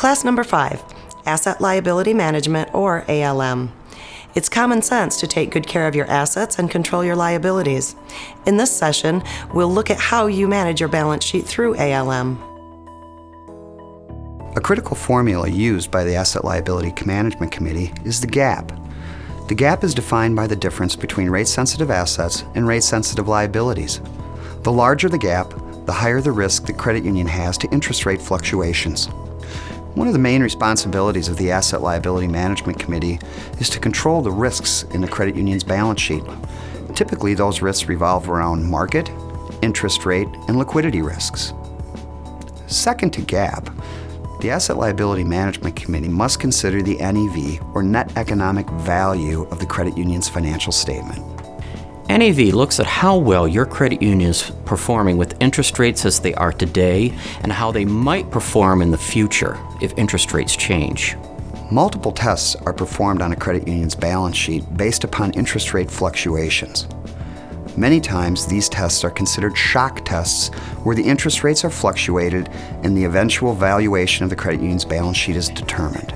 Class number 5, Asset Liability Management, or ALM. It's common sense to take good care of your assets and control your liabilities. In this session, we'll look at how you manage your balance sheet through ALM. A critical formula used by the Asset Liability Management Committee is the gap. The gap is defined by the difference between rate-sensitive assets and rate-sensitive liabilities. The larger the gap, the higher the risk the credit union has to interest rate fluctuations. One of the main responsibilities of the Asset Liability Management Committee is to control the risks in the credit union's balance sheet. Typically, those risks revolve around market, interest rate, and liquidity risks. Second to gap, the Asset Liability Management Committee must consider the NEV, or net economic value, of the credit union's financial statement. NEV looks at how well your credit union is performing with interest rates as they are today and how they might perform in the future if interest rates change. Multiple tests are performed on a credit union's balance sheet based upon interest rate fluctuations. Many times, these tests are considered shock tests where the interest rates are fluctuated and the eventual valuation of the credit union's balance sheet is determined.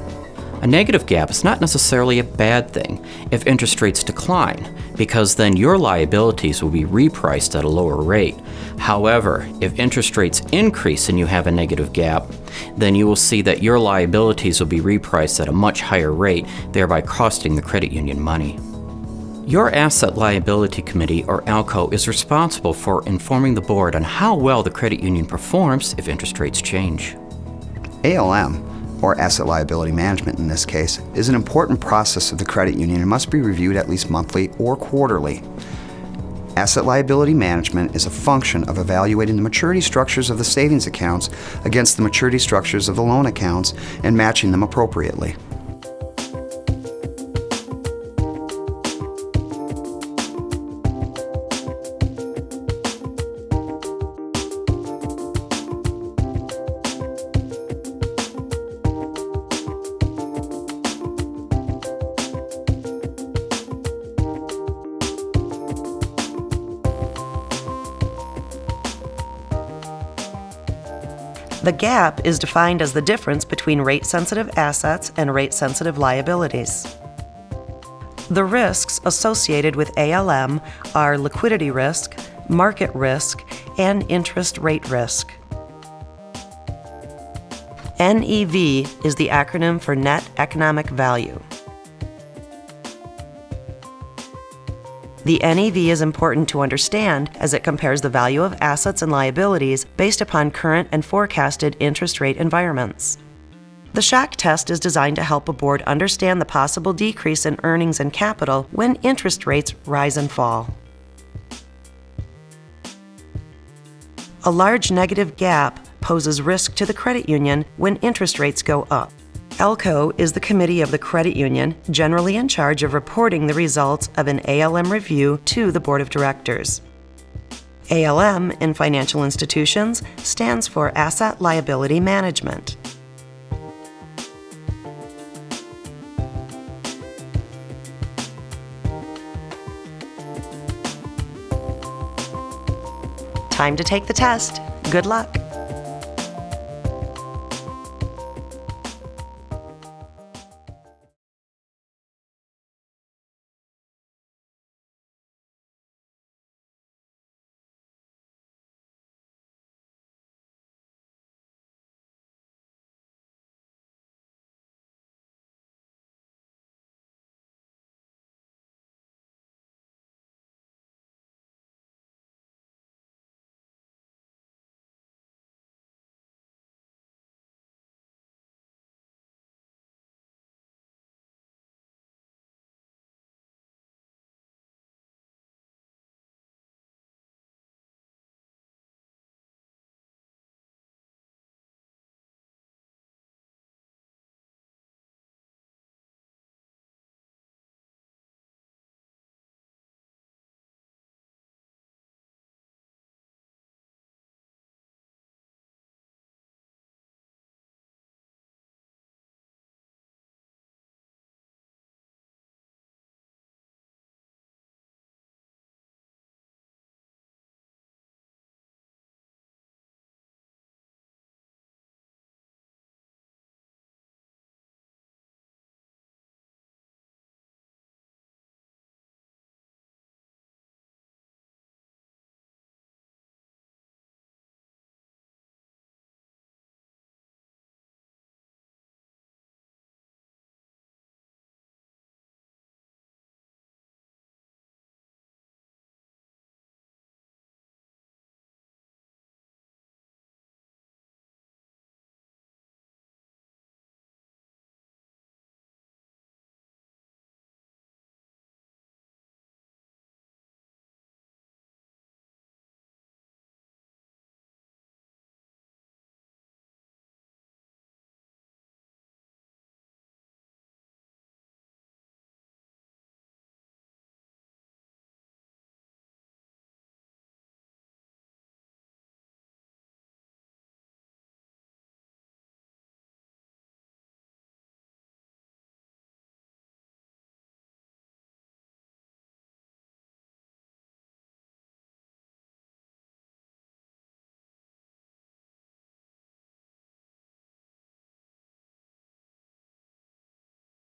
A negative gap is not necessarily a bad thing if interest rates decline, because then your liabilities will be repriced at a lower rate. However, if interest rates increase and you have a negative gap, then you will see that your liabilities will be repriced at a much higher rate, thereby costing the credit union money. Your Asset Liability Committee, or ALCO, is responsible for informing the board on how well the credit union performs if interest rates change. ALM, or Asset Liability Management in this case, is an important process of the credit union and must be reviewed at least monthly or quarterly. Asset Liability Management is a function of evaluating the maturity structures of the savings accounts against the maturity structures of the loan accounts and matching them appropriately. The gap is defined as the difference between rate-sensitive assets and rate-sensitive liabilities. The risks associated with ALM are liquidity risk, market risk, and interest rate risk. NEV is the acronym for Net Economic Value. The NEV is important to understand as it compares the value of assets and liabilities based upon current and forecasted interest rate environments. The shock test is designed to help a board understand the possible decrease in earnings and capital when interest rates rise and fall. A large negative gap poses risk to the credit union when interest rates go up. ALCO is the committee of the credit union, generally in charge of reporting the results of an ALM review to the board of directors. ALM in financial institutions stands for Asset Liability Management. Time to take the test. Good luck.